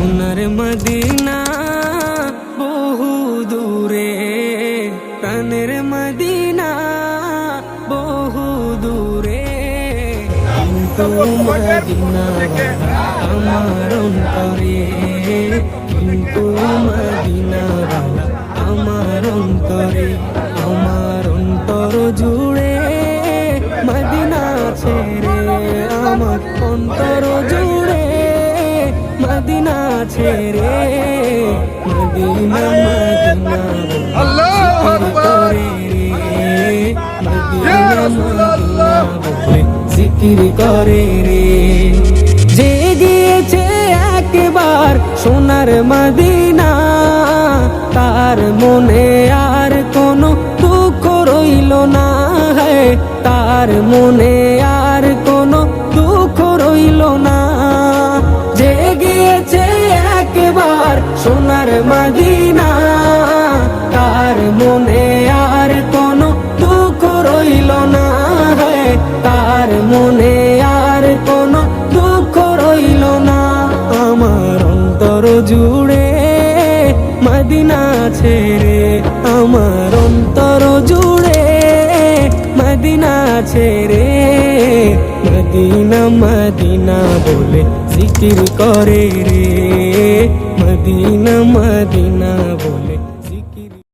সোনার মদিনা বহু দূরে, প্রাণের মদিনা বহু দূরে, কিন্তু মদিনা আমার অন্তরে, কিন্তু মদিনা আমার অন্তরে, আমার অন্তর জুড়ে মদিনা ছেড়ে, আমার অন্তর জুড়ে মদিনা ছেড়ে, মদিনা মদিনা আল্লাহু আকবার, মদিনা মদিনা বলে জিকির করে রে। যে গিয়েছে একবার সোনার মদিনা, তার মনে আর কোনো দুঃখ রইল না, তার মনে আর কোনো দুঃখ রইল না। যে গিয়েছে একবার সোনার মদিনা, তার মনে আর কোনো দুঃখ রইল না, তার মনে আর কোনো দুঃখ রইল না। আমার অন্তর জুড়ে মদিনা ছেড়ে, আমার অন্তর জুড়ে মদিনা ছেড়ে, মদিনা মদিনা বলে জিকির করে রে, মদিনা মদিনা বলে